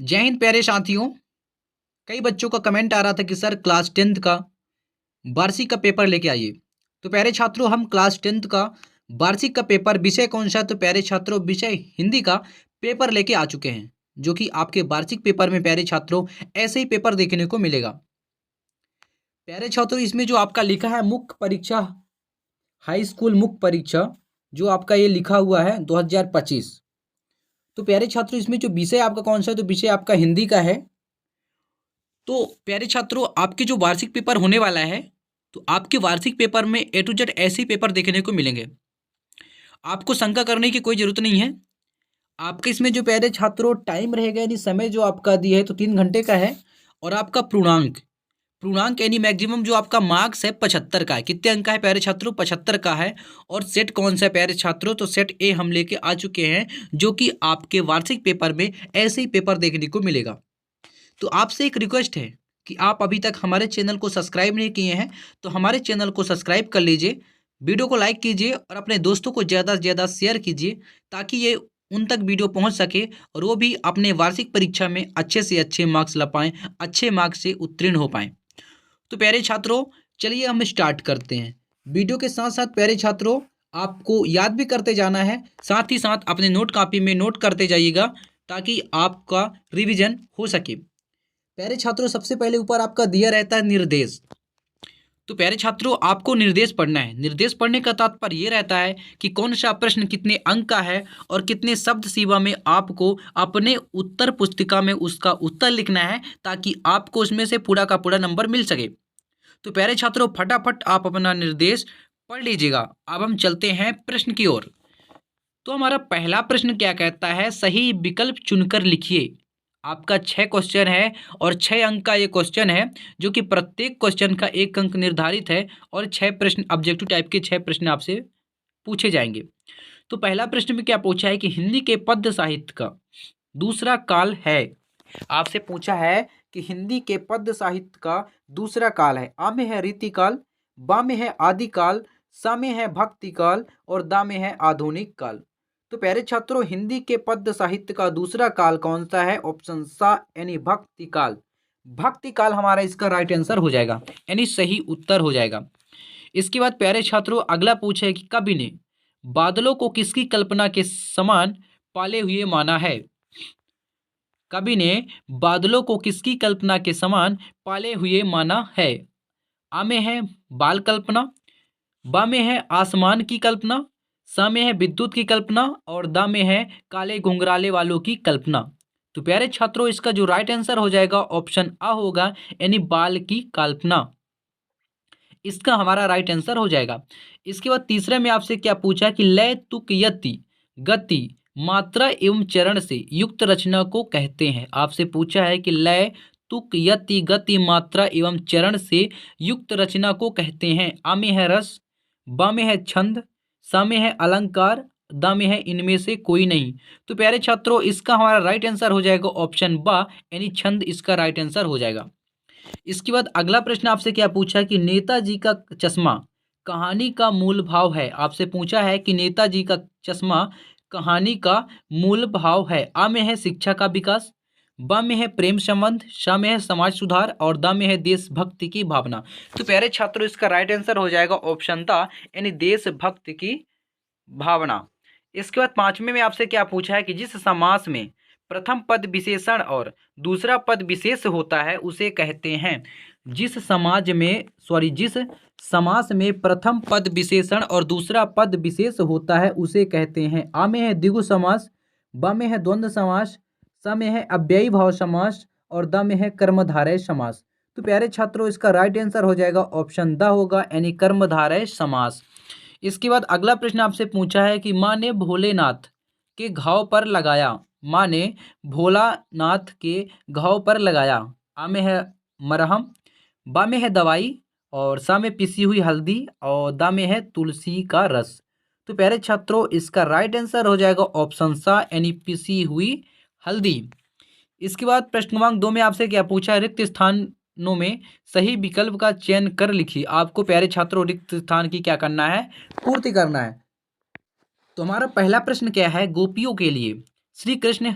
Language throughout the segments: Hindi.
जय हिंद प्यारे साथियों। कई बच्चों का कमेंट आ रहा था कि सर क्लास 10th का वार्षिक का पेपर लेके आइए। तो प्यारे छात्रों, हम क्लास 10th का वार्षिक का पेपर, विषय कौन सा है? तो प्यारे छात्रों, विषय हिंदी का पेपर लेके आ चुके हैं, जो कि आपके वार्षिक पेपर में प्यारे छात्रों ऐसे ही पेपर देखने को मिलेगा। प्यारे छात्रों, इसमें जो आपका लिखा है मुख्य परीक्षा, हाई स्कूल मुख्य परीक्षा, जो आपका ये लिखा हुआ है 2025। तो प्यारे छात्रों, इसमें जो विषय आपका कौन सा है? तो विषय आपका हिंदी का है। तो प्यारे छात्रों, आपके जो वार्षिक पेपर होने वाला है, तो आपके वार्षिक पेपर में ए टू जेड ऐसे ही पेपर देखने को मिलेंगे। आपको शंका करने की कोई जरूरत नहीं है। आपके इसमें जो प्यारे छात्रों टाइम रहेगा, यानी समय जो आपका दिया है, तो 3 घंटे का है। और आपका पूर्णांक, पूर्णांक यानी मैक्सिमम जो आपका मार्क्स है 75 का है। कितने अंक का है प्यारे छात्रों? 75 का है। और सेट कौन सा है प्यारे छात्रों? तो सेट ए हम लेके आ चुके हैं, जो कि आपके वार्षिक पेपर में ऐसे ही पेपर देखने को मिलेगा। तो आपसे एक रिक्वेस्ट है कि आप अभी तक हमारे चैनल को सब्सक्राइब नहीं किए हैं, तो हमारे चैनल को सब्सक्राइब कर लीजिए, वीडियो को लाइक कीजिए और अपने दोस्तों को ज़्यादा से ज़्यादा शेयर कीजिए, ताकि ये उन तक वीडियो पहुंच सके और वो भी अपने वार्षिक परीक्षा में अच्छे से अच्छे मार्क्स ला पाएँ, अच्छे मार्क्स से उत्तीर्ण हो पाएँ। तो प्यारे छात्रों, चलिए हम स्टार्ट करते हैं। वीडियो के साथ साथ प्यारे छात्रों, आपको याद भी करते जाना है, साथ ही साथ अपने नोट कॉपी में नोट करते जाइएगा, ताकि आपका रिवीजन हो सके। प्यारे छात्रों, सबसे पहले ऊपर आपका दिया रहता है निर्देश। तो प्यारे छात्रों, आपको निर्देश पढ़ना है। निर्देश पढ़ने का तात्पर्य ये रहता है कि कौन सा प्रश्न कितने अंक का है और कितने शब्द सीमा में आपको अपने उत्तर पुस्तिका में उसका उत्तर लिखना है, ताकि आपको उसमें से पूरा का पूरा नंबर मिल सके। तो प्यारे छात्रों, फटाफट आप अपना निर्देश पढ़ लीजिएगा। अब हम चलते हैं प्रश्न की ओर। तो हमारा पहला प्रश्न क्या कहता है? सही विकल्प चुनकर लिखिए। आपका 6 क्वेश्चन है और 6 अंक का ये क्वेश्चन है, जो कि प्रत्येक क्वेश्चन का 1 अंक निर्धारित है और 6 प्रश्न ऑब्जेक्टिव टाइप के 6 प्रश्न आपसे पूछे जाएंगे। तो पहला प्रश्न में क्या पूछा है कि हिंदी के पद्य साहित्य का दूसरा काल है। आपसे पूछा है कि हिंदी के पद्य साहित्य का दूसरा काल है। आ में है रीतिकाल, बा में है आदिकाल, सा में है भक्ति काल और दा में है आधुनिक काल। तो प्यारे छात्रों, हिंदी के पद्य साहित्य का दूसरा काल कौन सा है? ऑप्शन सा यानी भक्ति काल। भक्ति काल हमारा इसका राइट आंसर हो जाएगा, यानी सही उत्तर हो जाएगा। इसके बाद प्यारे छात्रों, अगला पूछा है कि कवि ने बादलों को किसकी कल्पना के समान पाले हुए माना है। कवि ने बादलों को किसकी कल्पना के समान पाले हुए माना है। आ में है बाल कल्पना, बा में है आसमान की कल्पना, सा में है विद्युत की कल्पना और दा में है काले घुंघराले वालों की कल्पना। तो प्यारे छात्रों, इसका जो राइट आंसर हो जाएगा ऑप्शन आ होगा, यानी बाल की कल्पना। इसका हमारा राइट आंसर हो जाएगा। इसके बाद तीसरे में आपसे क्या पूछा कि लय तुक यति गति मात्रा एवं चरण से युक्त रचना को कहते हैं। आपसे पूछा है कि लय तुक यति गति मात्रा एवं चरण से युक्त रचना को कहते हैं। आ में है रस, बा में है छंद, सा में है अलंकार, दा में है इनमें से कोई नहीं। तो प्यारे छात्रों, इसका हमारा राइट आंसर हो जाएगा ऑप्शन बा, यानी छंद इसका राइट आंसर हो जाएगा। इसके बाद अगला प्रश्न आपसे क्या पूछा कि नेताजी का चश्मा कहानी का मूल भाव है। आपसे पूछा है कि नेताजी का चश्मा कहानी का मूल भाव है। आ में है शिक्षा का विकास, ब में है प्रेम संबंध, श में है समाज सुधार और द में है देशभक्ति की भावना। तो प्यारे छात्रों, इसका राइट आंसर हो जाएगा ऑप्शन द, यानी देशभक्ति की भावना। इसके बाद पांचवें में आपसे क्या पूछा है कि जिस समास में प्रथम पद विशेषण और दूसरा पद विशेष होता है उसे कहते हैं। जिस समास में प्रथम पद विशेषण और दूसरा पद विशेष होता है उसे कहते हैं। आ में है द्विगु समास, ब में है द्वंद्व समास, स में है अव्ययी भाव समास और द में है कर्मधारय समास। तो प्यारे छात्रों, इसका राइट आंसर हो जाएगा ऑप्शन द होगा, यानी कर्मधारय समास। इसके बाद अगला प्रश्न आपसे पूछा है कि माँ ने भोलेनाथ के घाव पर लगाया। माँ ने भोलानाथ के घाव पर लगाया। आ में है मरहम, बा में है दवाई और सा में पिसी हुई हल्दी और दा में है तुलसी का रस। तो प्यारे छात्रों, इसका राइट आंसर हो जाएगा ऑप्शन सा, यानी पिसी हुई हल्दी। इसके बाद प्रश्न क्रमांक 2 में आपसे क्या पूछा है? रिक्त स्थानों में सही विकल्प का चयन कर लिखिए। आपको प्यारे छात्रों रिक्त स्थान की क्या करना है? पूर्ति करना है। तो हमारा पहला प्रश्न क्या है? गोपियों के लिए श्री कृष्ण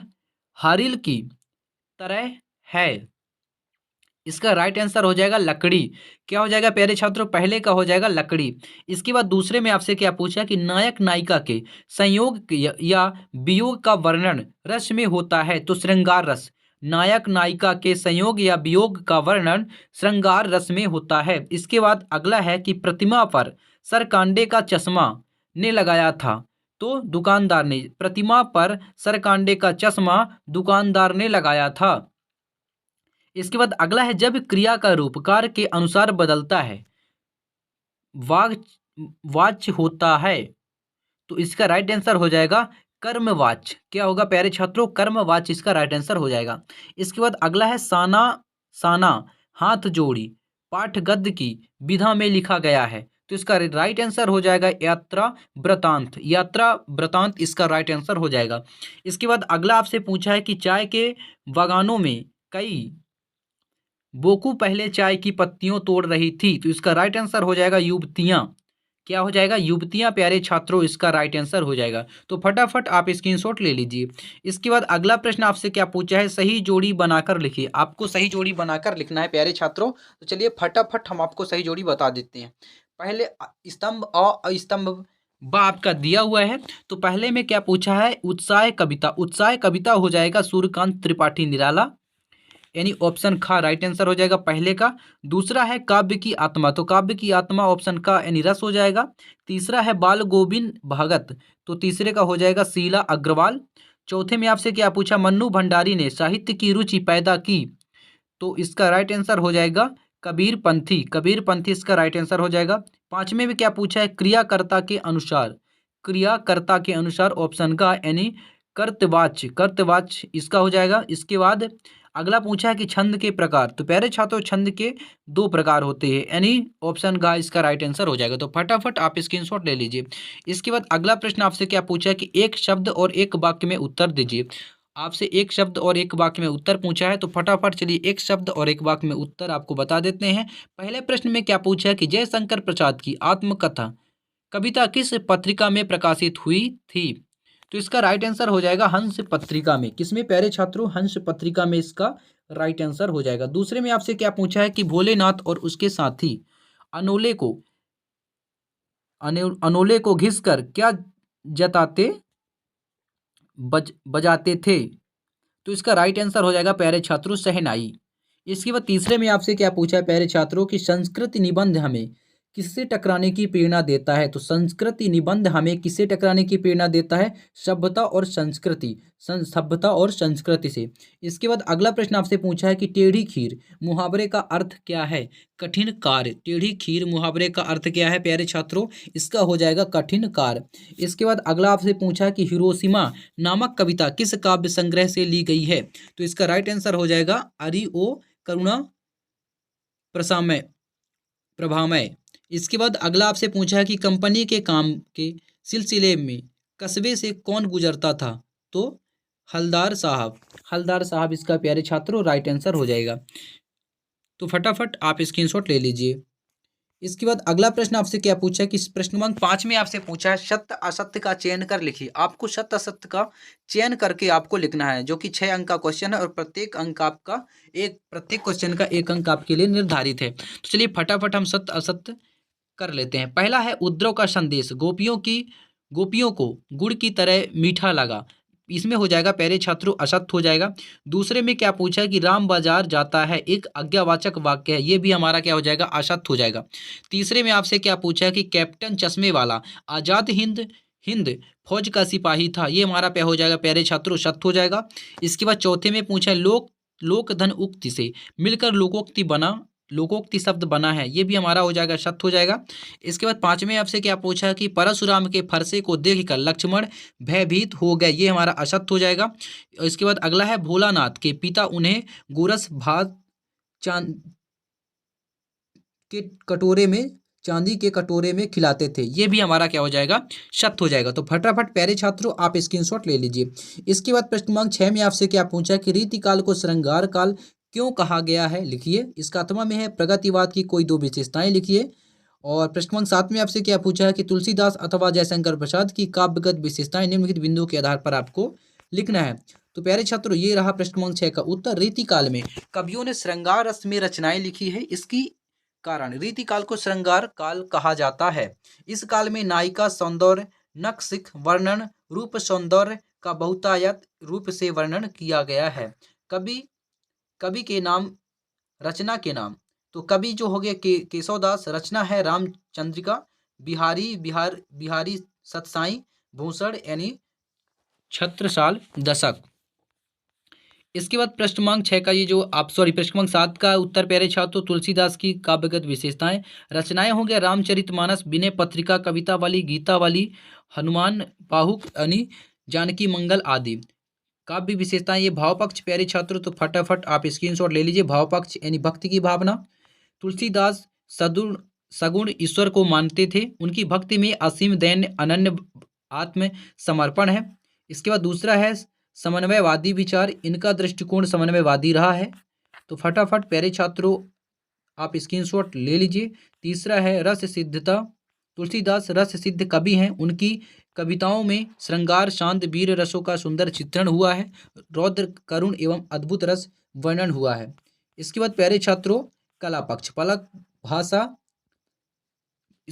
हारिल की तरह है। इसका राइट आंसर हो जाएगा लकड़ी। क्या हो जाएगा प्यारे छात्रों, पहले का हो जाएगा लकड़ी। इसके बाद दूसरे में आपसे क्या पूछा कि नायक नायिका के संयोग या वियोग का वर्णन रस में होता है तो श्रृंगार रस। नायक नायिका के संयोग या वियोग का वर्णन श्रृंगार रस में होता है। इसके बाद अगला है कि प्रतिमा पर सरकांडे का चश्मा ने लगाया था तो दुकानदार ने। प्रतिमा पर सरकांडे का चश्मा दुकानदार ने लगाया था। इसके बाद अगला है जब क्रिया का रूप कार्य के अनुसार बदलता है वाच वाच्य होता है तो इसका राइट आंसर हो जाएगा कर्मवाच्य। क्या होगा प्यारे छात्रों, कर्मवाच्य इसका राइट आंसर हो जाएगा। इसके बाद अगला है साना साना हाथ जोड़ी पाठ गद्य की विधा में लिखा गया है तो इसका राइट आंसर हो जाएगा यात्रा वृतांत। यात्रा वृतांत इसका राइट आंसर हो जाएगा। इसके बाद अगला आपसे पूछा है कि चाय के बागानों में कई बोकू पहले चाय की पत्तियों तोड़ रही थी तो इसका राइट आंसर हो जाएगा युवतियां। क्या हो जाएगा, युवतियां प्यारे छात्रों इसका राइट आंसर हो जाएगा। तो फटाफट आप स्क्रीनशॉट ले लीजिए। इसके बाद अगला प्रश्न आपसे क्या पूछा है, सही जोड़ी बनाकर लिखिए। आपको सही जोड़ी बनाकर लिखना है प्यारे छात्रों। तो चलिए फटाफट हम आपको सही जोड़ी बता देते हैं। पहले स्तंभ अ स्तंभ ब आपका दिया हुआ है। तो पहले में क्या पूछा है, उत्साह कविता। उत्साह कविता हो जाएगा सूर्यकांत त्रिपाठी निराला, यानी ऑप्शन खा राइट आंसर हो जाएगा पहले का। दूसरा है काव्य की आत्मा, तो काव्य की आत्मा ऑप्शन का यानी रस हो जाएगा। तीसरा है बाल गोविंद भगत, तो तीसरे का हो जाएगा शीला अग्रवाल। चौथे में आपसे क्या पूछा, मन्नू भंडारी ने साहित्य की रुचि पैदा की, तो इसका राइट आंसर हो जाएगा कबीर पंथी। कबीर पंथी इसका राइट आंसर हो जाएगा। पांचवें में क्या पूछा है, क्रियाकर्ता के अनुसार। क्रियाकर्ता के अनुसार ऑप्शन का यानी कर्तवाच्य। कर्तवाच्य इसका हो जाएगा। इसके बाद अगला पूछा है कि छंद के प्रकार। तो प्यारे छात्रों छंद के दो प्रकार होते हैं, यानी ऑप्शन का इसका राइट आंसर हो जाएगा। तो फटाफट आप स्क्रीनशॉट ले लीजिए। इसके बाद अगला प्रश्न आपसे क्या पूछा है कि एक शब्द और एक वाक्य में उत्तर दीजिए। आपसे एक शब्द और एक वाक्य में उत्तर पूछा है, तो फटाफट चलिए एक शब्द और एक वाक्य में उत्तर आपको बता देते हैं। पहले प्रश्न में क्या पूछा है कि जयशंकर प्रसाद की आत्मकथा कविता किस पत्रिका में प्रकाशित हुई थी, तो इसका राइट आंसर हो जाएगा हंस पत्रिका में। किसमें प्यारे छात्रों, हंस पत्रिका में इसका राइट आंसर हो जाएगा। दूसरे में आपसे क्या पूछा है कि भोलेनाथ और उसके साथी अनोले को अनोले को घिसकर क्या जताते बजाते थे, तो इसका राइट आंसर हो जाएगा प्यारे छात्रों शहनाई। इसके बाद तीसरे में आपसे क्या पूछा है प्यारे छात्रों कि संस्कृति निबंध हमें किससे टकराने की प्रेरणा देता है, तो संस्कृति निबंध हमें किससे टकराने की प्रेरणा देता है, सभ्यता और संस्कृति, सभ्यता और संस्कृति से। इसके बाद अगला प्रश्न आपसे पूछा है कि टेढ़ी खीर मुहावरे का अर्थ क्या है, कठिन कार्य। टेढ़ी खीर मुहावरे का अर्थ क्या है प्यारे छात्रों, इसका हो जाएगा कठिन कार्य। इसके बाद अगला आपसे पूछा है कि हिरोशिमा नामक कविता किस काव्य संग्रह से ली गई है, तो इसका राइट आंसर हो जाएगा अरि ओ करुणा प्रसामय प्रभामय। इसके बाद अगला आपसे पूछा है कि कंपनी के काम के सिलसिले में कस्बे से कौन गुजरता था, तो हलदार साहब। हलदार साहब इसका प्यारे छात्रों राइट आंसर हो जाएगा। तो फटाफट आप स्क्रीनशॉट ले लीजिए। इसके बाद अगला प्रश्न आपसे क्या पूछा है कि प्रश्न क्रमांक 5 में आपसे पूछा है सत्य असत्य का चयन कर लिखिए। आपको सत्य असत्य का चयन करके आपको लिखना है, जो कि 6 अंक का क्वेश्चन है और प्रत्येक क्वेश्चन का 1 अंक आपके लिए निर्धारित है। तो चलिए फटाफट हम सत्य असत्य कर लेते हैं। पहला है उद्धव का संदेश गोपियों को गुड़ की तरह मीठा लगा, इसमें हो जाएगा प्यारे छात्रों असत्य हो जाएगा। दूसरे में क्या पूछा है कि राम बाजार जाता है, एक आज्ञावाचक वाक्य है, ये भी हमारा क्या हो जाएगा असत्य हो जाएगा। तीसरे में आपसे क्या पूछा है कि कैप्टन चश्मे वाला आजाद हिंद फौज का सिपाही था, ये हमारा क्या हो जाएगा प्यारे छात्रों सत्य हो जाएगा। इसके बाद चौथे में पूछा है लोक धन उक्ति से मिलकर लोकोक्ति शब्द बना है, ये भी हमारा हो जाएगा सत्य हो जाएगा। इसके बाद 5वें आपसे क्या पूछा है कि परशुराम के फरसे को देखकर लक्ष्मण भयभीत हो गए, ये हमारा असत्य हो जाएगा। इसके बाद अगला है भोलानाथ के पिता उन्हें गोरस भात चांदी के कटोरे में खिलाते थे, ये भी हमारा क्या हो जाएगा सत्य हो जाएगा। तो फटाफट प्यारे छात्रों आप स्क्रीनशॉट ले लीजिए। इसके बाद प्रश्न क्रमांक 6 में आपसे क्या पूछा कि रीतिकाल को श्रृंगार काल क्यों कहा गया है, लिखिए। इसका आत्मा में है प्रगतिवाद की कोई 2 विशेषताएं लिखिए। और प्रश्न क्रमांक 7 में आपसे क्या पूछा है कि तुलसीदास अथवा जयशंकर प्रसाद की काव्यगत विशेषताएं निम्नलिखित बिंदुओं के आधार पर आपको लिखना है। तो प्यारे छात्रों ये रहा प्रश्न क्रमांक 6 का उत्तर। रीतिकाल में कवियों ने श्रृंगार रस में रचनाएं लिखी है, इसकी कारण रीतिकाल को श्रृंगार काल कहा जाता है। इस काल में नायिका सौंदर्य, नक्सिक वर्णन, रूप सौंदर्य का बहुतायत रूप से वर्णन किया गया है। कवि कवि के नाम, रचना के नाम, तो कवि जो हो गया केशवदास, रचना है रामचंद्रिका, बिहारी सतसाई भूषण यानी छत्रसाल दशक। इसके बाद प्रश्न क्रमांक 6 का ये जो आप सॉरी प्रश्न क्रमांक 7 का उत्तर प्यारे छात्रों, तुलसीदास की काव्यगत विशेषताएं। रचनाएं हो गया रामचरितमानस, विनय पत्रिका, कविता वाली, गीता वाली, हनुमान बाहुक यानी जानकी मंगल आदि। काव्य विशेषताएं ये भाव पक्ष प्यारे छात्रों, तो फटाफट आप स्क्रीनशॉट ले लीजिए। भाव पक्ष यानी भक्ति की भावना। तुलसीदास सदुण सगुण ईश्वर को मानते थे, उनकी भक्ति में असीम दैन्य अनन्य आत्म समर्पण है। इसके बाद दूसरा है समन्वयवादी विचार, इनका दृष्टिकोण समन्वयवादी रहा है। तो फटाफट प्यारे छात्रों आप स्क्रीनशॉट ले लीजिए। तीसरा है रस सिद्धता, तुलसीदास रस सिद्ध कवि हैं, उनकी कविताओं में श्रृंगार, शांत, वीर रसों का सुंदर चित्रण हुआ है, रौद्र, करुण एवं अद्भुत रस वर्णन हुआ है। इसके बाद प्यारे छात्रों कला पक्ष, पलक भाषा,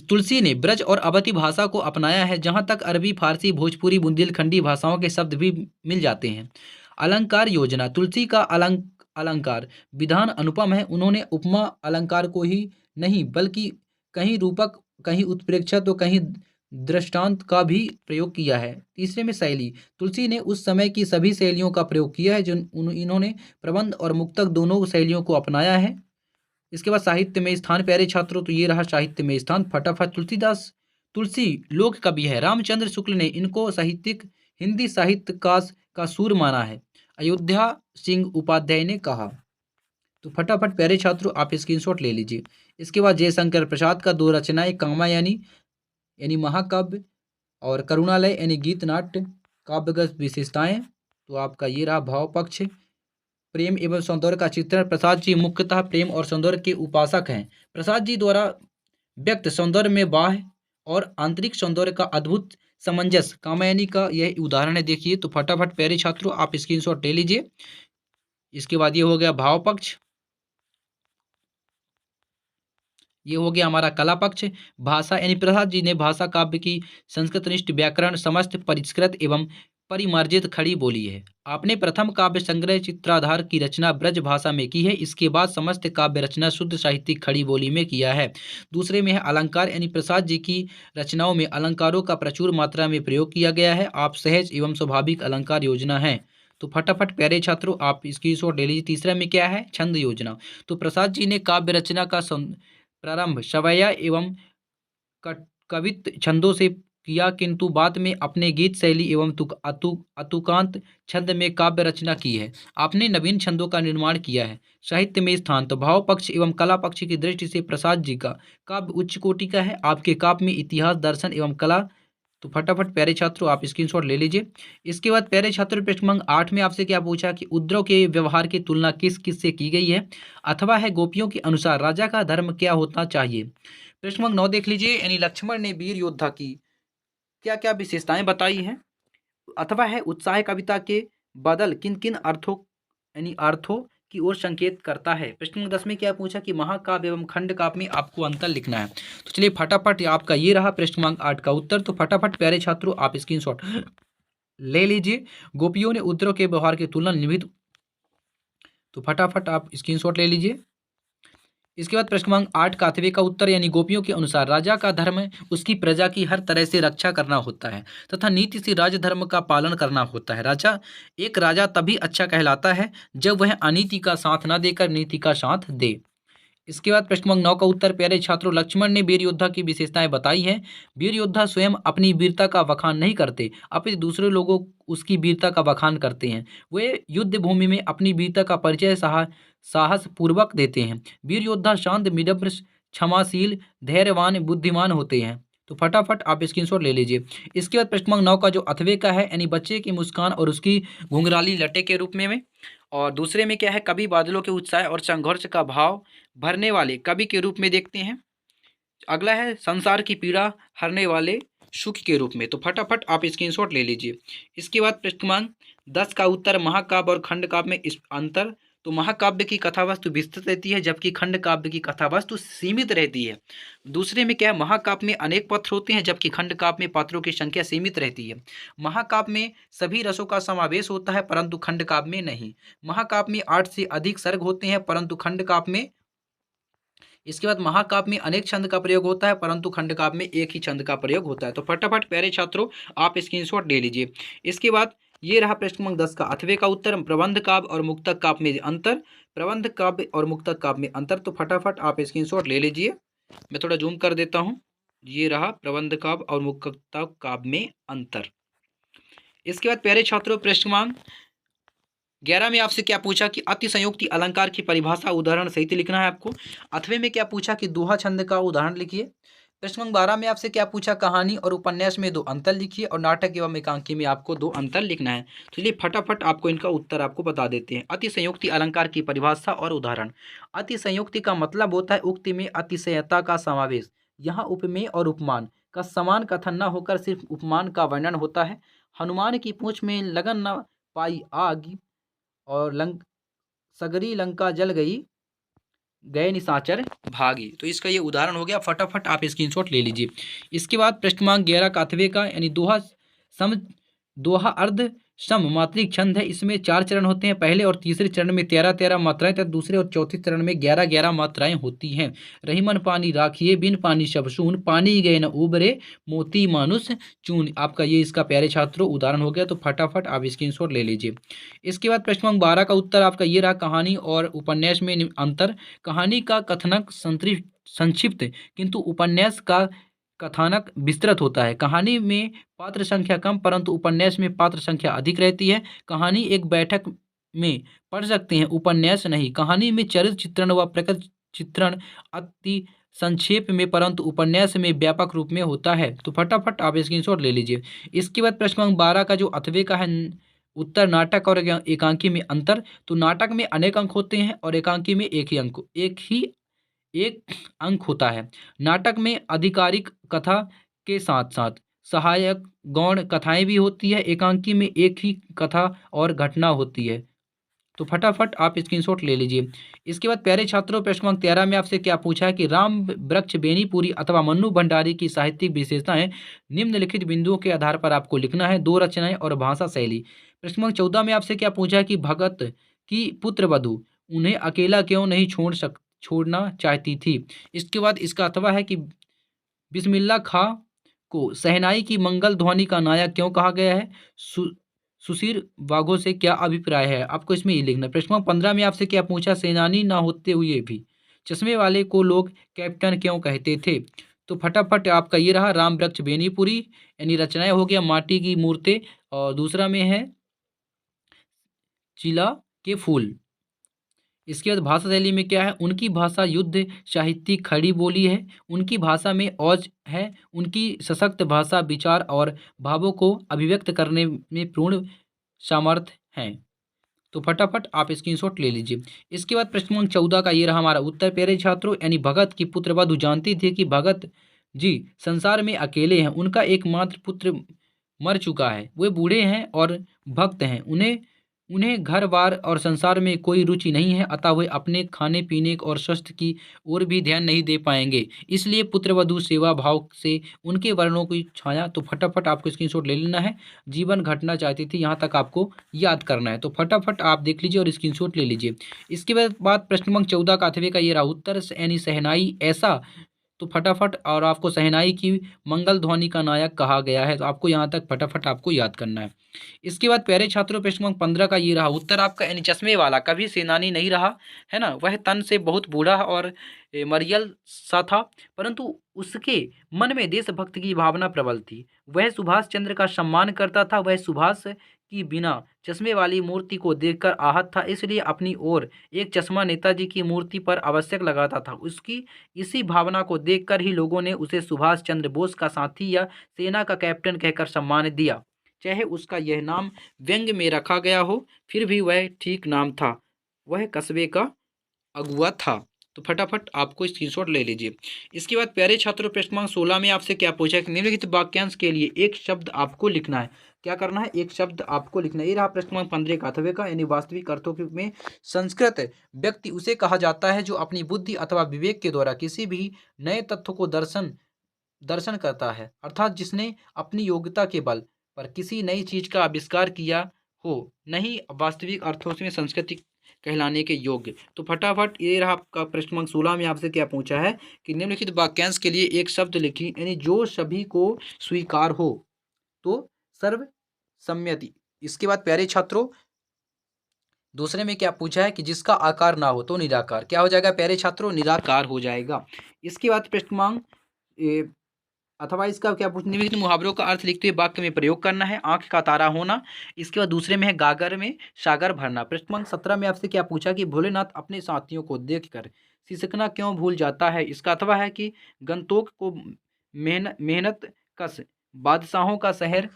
तुलसी ने ब्रज और अवधी भाषा को अपनाया है, जहाँ तक अरबी, फारसी, भोजपुरी, बुंदेलखंडी भाषाओं के शब्द भी मिल जाते हैं। अलंकार योजना, तुलसी का अलंकार विधान अनुपम है, उन्होंने उपमा अलंकार को ही नहीं बल्कि कहीं रूपक, कहीं उत्प्रेक्षा तो कहीं दृष्टांत का भी प्रयोग किया है। तीसरे में शैली, तुलसी ने उस समय की सभी शैलियों का प्रयोग किया है, जो इन्होंने प्रबंध और मुक्तक दोनों शैलियों को अपनाया है। इसके बाद साहित्य में स्थान प्यारे छात्रों, तो ये रहा साहित्य में स्थान। फटाफट तुलसी लोक कवि है, रामचंद्र शुक्ल ने इनको साहित्यिक हिंदी साहित्य का सूर माना है, अयोध्या सिंह उपाध्याय ने कहा। तो फटाफट प्यारे छात्रों आप स्क्रीनशॉट ले लीजिए। इसके बाद जयशंकर प्रसाद का दो रचनाएं, कामायनी यानी महाकाव्य और करुणालय यानी गीत नाट्य, काव्यगत विशेषताएं। तो आपका ये रहा भाव पक्ष। प्रेम एवं सौंदर्य का चित्रण, प्रसाद जी मुख्यतः प्रेम और सौंदर्य के उपासक हैं। प्रसाद जी द्वारा व्यक्त सौंदर्य में बाह्य और आंतरिक सौंदर्य का अद्भुत सामंजस्य कामायनी का यह उदाहरण है। देखिए तो फटाफट प्यारे छात्रों आप स्क्रीनशॉट ले लीजिए। इसके बाद ये हो गया भाव पक्ष, ये हो गया हमारा कला पक्ष। भाषा यानी प्रसाद जी ने भाषा काव्य की संस्कृतनिष्ठ व्याकरण समस्त परिष्कृत एवं परिमार्जित खड़ी बोली है। आपने प्रथम काव्य संग्रह चित्राधार की रचना ब्रज भाषा में की है, इसके बाद समस्त काव्य रचना शुद्ध साहित्यिक खड़ी बोली में किया है। दूसरे में है अलंकार यानी प्रसाद जी की रचनाओं में अलंकारों का प्रचुर मात्रा में प्रयोग किया गया है। आप सहज एवं स्वाभाविक अलंकार योजना है। तो फटाफट प्यारे छात्रों आप स्क्रीनशॉट ले लीजिए। तीसरा में क्या है छंद योजना, तो प्रसाद जी ने काव्य रचना का प्रारंभ सवैया एवं कवित्व छंदों से किया, किंतु बाद में अपने गीत शैली एवं अतुकांत छंद में काव्य रचना की है। आपने नवीन छंदों का निर्माण किया है। साहित्य में स्थान, तो भाव पक्ष एवं कला पक्ष की दृष्टि से प्रसाद जी का काव्य उच्च कोटि का है। आपके काव्य में इतिहास, दर्शन एवं कला। तो फटाफट प्यारे छात्रों आप स्क्रीनशॉट ले लीजिए। इसके बाद प्यारे छात्रों प्रश्न क्रमांक 8 में आपसे क्या पूछा कि उद्धव के व्यवहार की तुलना किस किस से की गई है, अथवा है गोपियों के अनुसार राजा का धर्म क्या होना चाहिए। प्रश्न क्रमांक 9 देख लीजिए, यानी लक्ष्मण ने वीर योद्धा की क्या क्या विशेषताएं बताई हैं, अथवा है उत्साह कविता के बदल किन किन अर्थों यानी अर्थों की ओर संकेत करता है। प्रश्न नंबर 10 में क्या पूछा कि महाकाव्य एवं खंड काव्य में आपको अंतर लिखना है। तो चलिए फटाफट आपका ये रहा प्रश्न क्रमांक 8 का उत्तर। तो फटाफट प्यारे छात्रों आप स्क्रीनशॉट ले लीजिए। गोपियों ने उद्धव के व्यवहार की तुलना निम्नलिखित, तो फटाफट आप स्क्रीनशॉट ले लीजिए। इसके बाद प्रश्न क्रमांक 8 का 8वें का उत्तर, यानी गोपियों के अनुसार राजा का धर्म उसकी प्रजा की हर तरह से रक्षा करना होता है तथा नीति से राजधर्म का पालन करना होता है। एक राजा तभी अच्छा कहलाता है जब वह अनीति का साथ न देकर नीति का साथ दे। इसके बाद प्रश्न क्रमांक 9 का उत्तर, प्यारे छात्रों लक्ष्मण ने वीर योद्धा की विशेषताएं बताई हैं। वीर योद्धा स्वयं अपनी वीरता का बखान नहीं करते, अपितु दूसरे लोगों उसकी वीरता का बखान करते हैं। वे युद्ध भूमि में अपनी वीरता का परिचय साहस पूर्वक देते हैं। वीर योद्धा शांत, विनम्र, क्षमाशील, धैर्यवान, बुद्धिमान होते हैं। तो फटाफट आप स्क्रीनशॉट ले लीजिए। इसके बाद प्रश्न क्रमांक 9 का जो 8वें का है, यानी बच्चे की मुस्कान और उसकी घुंघराली लटे के रूप में और दूसरे में क्या है कवि बादलों के उत्साह और संघर्ष का भाव भरने वाले कवि के रूप में देखते हैं। अगला है संसार की पीड़ा हरने वाले सुख के रूप में। तो फटाफट आप स्क्रीनशॉट ले लीजिए। इसके बाद प्रश्न क्रमांक 10 का उत्तर महाकाव्य और खंड काव्य में इस अंतर। तो महाकाव्य की कथा वस्तु विस्तृत रहती है जबकि खंड काव्य की कथा वस्तु सीमित रहती है। दूसरे में क्या है, महाकाव्य में अनेक पात्र होते हैं जबकि खंड काव्य में पात्रों की संख्या सीमित रहती है। महाकाव्य में सभी रसों का समावेश होता है परंतु खंड काव्य में नहीं। महाकाव्य में 8 से अधिक सर्ग होते हैं परंतु खंड काव्य में, इसके बाद महाकाव्य में अनेक छंद का प्रयोग होता है परंतु खंड काव्य में एक ही छंद का प्रयोग होता है। तो फटाफट प्यारे छात्रों आप स्क्रीनशॉट ले लीजिए। इसके बाद ये रहा प्रश्न क्रमांक 10 का 8वें का उत्तर, प्रबंध काव्य और मुक्तक काव्य में अंतर। प्रबंध काव्य और मुक्तक काव्य में अंतर, तो फटाफट आप स्क्रीनशॉट ले लीजिए। मैं थोड़ा जूम कर देता हूँ। ये रहा प्रबंध काव्य और मुक्तक काव्य में अंतर। इसके बाद प्यारे छात्रों प्रश्न क्रमांक 11 में आपसे क्या पूछा कि अतिसंयुक्ति अलंकार की परिभाषा उदाहरण सहित लिखना है आपको। 8वें में क्या पूछा कि दोहा छंद का उदाहरण लिखिए। प्रश्न नंबर 12 में आपसे क्या पूछा, कहानी और उपन्यास में 2 अंतर लिखिए और नाटक एवं एकांकी में आपको 2 अंतर लिखना है। तो चलिए फटाफट आपको इनका उत्तर आपको बता देते हैं। अतिसंयुक्ति अलंकार की परिभाषा और उदाहरण। अतिसंयुक्ति का मतलब होता है उक्ति में अतिशयता का समावेश। यहाँ उपमेय और उपमान का समान कथन न होकर सिर्फ उपमान का वर्णन होता है। हनुमान की पूंछ में लगन न पाई आग और सगरी लंका जल गई, गए निशाचर भागी। तो इसका ये उदाहरण हो गया। फटाफट आप स्क्रीनशॉट ले लीजिए। इसके बाद प्रश्न क्रमांक 11 का 8वें का यानी दोहा अर्ध सम मात्रिक छंद है। इसमें 4 चरण होते हैं। पहले और तीसरे चरण में 13-13 मात्राएं तथा दूसरे और चौथे चरण में 11-11 मात्राएं होती हैं। रहीमन पानी राखिए बिन पानी सब सून, पानी गए न उबरे मोती मानुष चून। आपका ये इसका प्यारे छात्रों उदाहरण हो गया। तो फटाफट आप स्क्रीनशॉट ले लीजिए। इसके बाद प्रश्न क्रमांक 12 का उत्तर आपका ये रहा, कहानी और उपन्यास में अंतर। कहानी का कथनक संक्षिप्त किंतु उपन्यास का कथानक विस्तृत होता है। कहानी में पात्र संख्या कम परंतु उपन्यास में पात्र संख्या अधिक रहती है। कहानी एक बैठक में पढ़ सकते हैं, उपन्यास नहीं। कहानी में चरित्र चित्रण व प्रकृति चित्रण अति संक्षेप में परंतु उपन्यास में व्यापक रूप में होता है। तो फटाफट आप स्क्रीनशॉट ले लीजिए। इसके बाद प्रश्न क्रमांक 12 का जो 8वें का है उत्तर, नाटक और एकांकी में अंतर। तो नाटक में अनेक अंक होते हैं और एकांकी में एक अंक होता है। नाटक में आधिकारिक कथा के साथ साथ सहायक गौण कथाएं भी होती है। एकांकी में एक ही कथा और घटना होती है। तो फटाफट आप स्क्रीनशॉट ले लीजिए। इसके बाद प्यारे छात्रों प्रश्न क्रमांक 13 में आपसे क्या पूछा है कि राम वृक्ष बेनीपुरी अथवा मन्नू भंडारी की साहित्यिक विशेषताएं निम्नलिखित बिंदुओं के आधार पर आपको लिखना है। 2 रचनाएं और भाषा शैली। प्रश्न क्रमांक 14 में आपसे क्या पूछा है कि भगत की पुत्र वधू उन्हें अकेला क्यों नहीं छोड़ना चाहती थी। इसके बाद इसका अथवा है कि बिस्मिल्लाह खां को शहनाई की मंगल ध्वनि का नायक क्यों कहा गया है। सुशीर बाघों से क्या अभिप्राय है, आपको इसमें ये लिखना। प्रश्न क्रमांक 15 में आपसे क्या पूछा, सेनानी ना होते हुए भी चश्मे वाले को लोग कैप्टन क्यों कहते थे। तो फटाफट आपका ये रहा, राम वृक्ष बेनीपुरी यानी रचनाएं हो गया माटी की मूर्तें और दूसरा में है चिला के फूल। इसके बाद भाषा शैली में क्या है, उनकी भाषा युद्ध साहित्यिक खड़ी बोली है। उनकी भाषा में औज है। उनकी सशक्त भाषा विचार और भावों को अभिव्यक्त करने में पूर्ण सामर्थ्य है। तो फटाफट आप स्क्रीनशॉट ले लीजिए। इसके बाद प्रश्न क्रमांक 14 का ये रहा हमारा उत्तर प्यारे छात्रों, यानी भगत की पुत्र वधू जानती थी कि भगत जी संसार में अकेले हैं। उनका एकमात्र पुत्र मर चुका है, वे बूढ़े हैं और भक्त हैं। उन्हें उन्हें घर बार और संसार में कोई रुचि नहीं है, अतः वे अपने खाने पीने और स्वास्थ्य की ओर भी ध्यान नहीं दे पाएंगे। इसलिए पुत्रवधू सेवा भाव से उनके वर्णों की छाया। तो फटाफट आपको स्क्रीनशॉट ले लेना है। जीवन घटना चाहती थी, यहाँ तक आपको याद करना है। तो फटाफट आप देख लीजिए और स्क्रीनशॉट ले लीजिए। इसके बाद प्रश्न क्रमांक 14 का 8वें का ये रहा उत्तर, यानी शहनाई ऐसा। तो फटाफट और आपको शहनाई की मंगल ध्वनि का नायक कहा गया है। तो आपको यहाँ तक फटाफट आपको याद करना है। इसके बाद प्यारे छात्रों प्रश्न क्रमांक 15 का ये रहा उत्तर आपका, यानी चश्मे वाला कभी सेनानी नहीं रहा है ना। वह तन से बहुत बूढ़ा और मरियल सा था परंतु उसके मन में देशभक्त की भावना प्रबल थी। वह सुभाष चंद्र का सम्मान करता था। वह सुभाष की बिना चश्मे वाली मूर्ति को देखकर आहत था, इसलिए अपनी ओर एक चश्मा नेताजी की मूर्ति पर आवश्यक लगाता था। उसकी इसी भावना को देखकर ही लोगों ने उसे सुभाष चंद्र बोस का साथी या सेना का कैप्टन कहकर सम्मान दिया। चाहे उसका यह नाम व्यंग्य में रखा गया हो, फिर भी वह ठीक नाम था। वह कस्बे का अगुआ था। तो फटाफट आपको स्क्रीनशॉट ले लीजिए। इसके बाद प्यारे छात्रों, प्रश्न क्रमांक 16 में आपसे क्या पूछा है कि निम्नलिखित वाक्यांश के लिए एक शब्द आपको लिखना है। क्या करना है? एक शब्द आपको लिखना है। ये रहा प्रश्न क्रमांक 15 का अथवा का, यानी वास्तविक अर्थों में संस्कृत व्यक्ति उसे कहा जाता है जो अपनी बुद्धि अथवा विवेक के द्वारा किसी भी नए तथ्य को दर्शन दर्शन करता है, अर्थात जिसने अपनी योग्यता के बल पर किसी नई चीज का आविष्कार किया हो, नहीं वास्तविक अर्थों में संस्कृति कहलाने के योग्य। तो फटाफट ये रहा आपका प्रश्न क्रमांक 16 में आपसे क्या पूछा है कि निम्नलिखित वाक्यांश के लिए एक शब्द लिखी, यानी जो सभी को स्वीकार हो। तो सर्वसम्मति। इसके बाद प्यारे छात्रों, दूसरे में क्या पूछा है कि जिसका आकार ना हो, तो निराकार। क्या हो जाएगा प्यारे छात्रों? निराकार हो जाएगा। इसके बाद प्रश्न क्रमांक अथवा इसका क्या पूछ, निम्नलिखित मुहावरों का अर्थ लिखते हुए वाक्य में प्रयोग करना है। आंख का तारा होना। इसके बाद दूसरे में है गागर में सागर भरना। प्रश्न क्रमांक 17 में आपसे क्या पूछा कि भोलेनाथ अपने साथियों को देखकर सिसकना क्यों भूल जाता है। इसका अथवा है कि गंतोक को मेहनत कश बादशाहों का शहर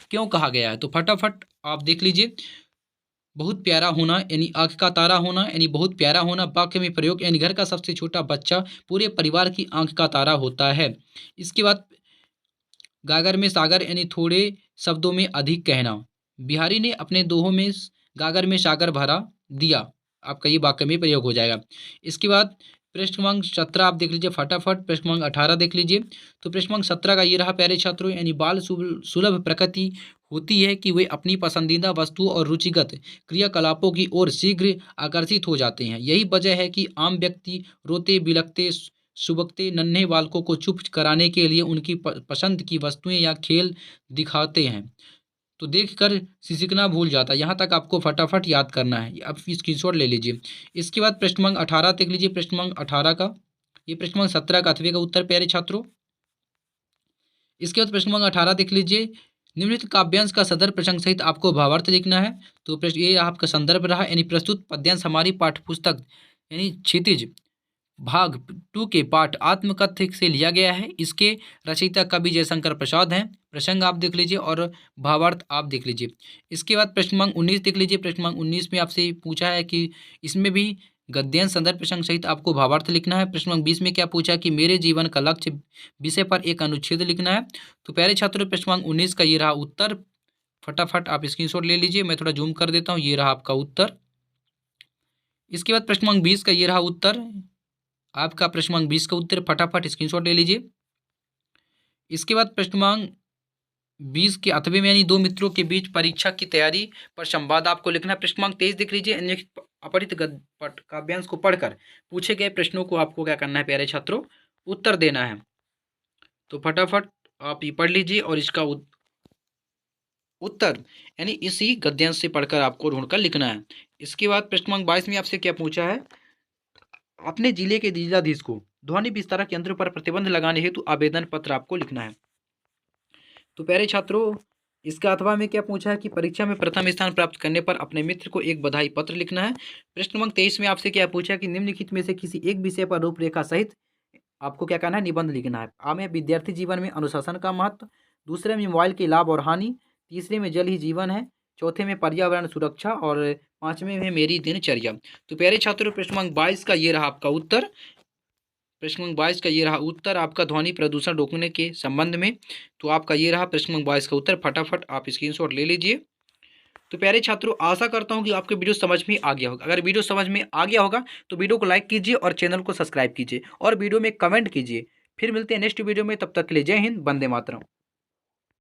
क्यों कहा गया है। तो फटाफट आप देख लीजिए। बहुत प्यारा होना, यानी आंख का तारा होना, यानी बहुत प्यारा होना। वाक्य में प्रयोग, यानी घर का सबसे छोटा बच्चा पूरे परिवार की आंख का तारा होता है। इसके बाद गागर में सागर, यानी थोड़े शब्दों में अधिक कहना। बिहारी ने अपने दोहों में गागर में सागर भरा दिया। आपका ये वाक्य में प्रयोग हो जाएगा। इसके बाद प्रश्न क्रमांक 17 आप देख लीजिए फटाफट। प्रश्न क्रमांक 18 देख लीजिए। तो प्रश्न क्रमांक 17 का ये रहा प्यारे छात्रों, यानी बाल सुलभ प्रकृति होती है कि वे अपनी पसंदीदा वस्तुओं और रुचिगत क्रियाकलापों की ओर शीघ्र आकर्षित हो जाते हैं। यही वजह है कि आम व्यक्ति रोते बिलखते सुबकते नन्हे बालकों को चुप कराने के लिए उनकी पसंद की वस्तुएं या खेल दिखाते हैं, तो देखकर सिसकना भूल जाता है। यहाँ तक आपको फटाफट याद करना है। अब स्क्रीनशॉट ले लीजिए। इसके बाद प्रश्न क्रमांक 18 देख लीजिए। प्रश्न क्रमांक 18 का, ये प्रश्न क्रमांक 17 का अथवे का उत्तर प्यारे छात्रों। इसके बाद प्रश्न क्रमांक 18 देख लीजिए। निम्नलिखित काव्यांश का सदर प्रसंग सहित आपको भावार्थ लिखना है। तो प्रश्न ये आपका संदर्भ रहा, यानी प्रस्तुत पद्यांश हमारी पाठ्यपुस्तक यानी क्षितिज भाग 2 के पाठ आत्मकथ्य से लिया गया है। इसके रचयिता कवि जयशंकर प्रसाद हैं। प्रसंग आप देख लीजिए और भावार्थ आप देख लीजिए। इसके बाद प्रश्न क्रमांक 19 देख लीजिए। प्रश्न क्रमांक 19 में आपसे पूछा है कि इसमें भी गद्यांश संदर्भ प्रसंग सहित आपको भावार्थ लिखना है। प्रश्न क्रमांक 20 में क्या पूछा कि मेरे जीवन का लक्ष्य विषय पर एक अनुच्छेद लिखना है। तो प्यारे छात्रों, प्रश्न क्रमांक 19 का ये रहा उत्तर। फटाफट आप स्क्रीनशॉट ले लीजिए। मैं थोड़ा जूम कर देता हूँ। ये रहा आपका उत्तर। इसके बाद प्रश्न क्रमांक 20 का ये रहा उत्तर। आपका प्रश्न क्रमांक 20 का उत्तर फटाफट स्क्रीनशॉट ले लीजिए। इसके बाद प्रश्न क्रमांक 20 के अथवे में, यानी दो मित्रों के बीच परीक्षा की तैयारी पर संवाद आपको लिखना है। प्रश्न क्रमांक 23 देख लीजिए। अपरित काव्यांश को पढ़कर पूछे गए प्रश्नों को आपको क्या करना है प्यारे छात्रों? उत्तर देना है। तो फटाफट आप ये पढ़ लीजिए और इसका उत्तर यानी इसी गद्यांश से पढ़कर आपको ढूंढकर लिखना है। इसके बाद प्रश्न क्रमांक 22 में आपसे क्या पूछा है? अपने जिले के जिलाधीश को ध्वनि विस्तारक यंत्र पर प्रतिबंध लगाने हेतु आवेदन पत्र आपको लिखना है। तो प्यारे छात्रों, इसका अथवा में क्या पूछा है कि परीक्षा में प्रथम स्थान प्राप्त करने पर अपने मित्र को एक बधाई पत्र लिखना है। प्रश्न क्रमांक 23 में आपसे क्या पूछा है कि निम्नलिखित में से किसी एक विषय पर रूपरेखा सहित आपको क्या करना है? निबंध लिखना है। आ में विद्यार्थी जीवन में अनुशासन का महत्व, दूसरे में मोबाइल के लाभ और हानि, तीसरे में जल ही जीवन है, चौथे में पर्यावरण सुरक्षा और पांचवें में मेरी दिनचर्या। तो प्यारे छात्रों, प्रश्न क्रमांक 22 का ये रहा आपका उत्तर। प्रश्न क्रमांक 22 का ये रहा उत्तर आपका ध्वनि प्रदूषण रोकने के संबंध में। तो आपका ये रहा प्रश्न क्रमांक 22 का उत्तर। फटाफट आप स्क्रीनशॉट ले लीजिए। तो प्यारे छात्रों, आशा करता हूं कि आपको वीडियो समझ में आ गया होगा। अगर वीडियो समझ में आ गया होगा तो वीडियो को लाइक कीजिए और चैनल को सब्सक्राइब कीजिए और वीडियो में कमेंट कीजिए। फिर मिलते हैं नेक्स्ट वीडियो में। तब तक के लिए जय हिंद, वंदे मातरम।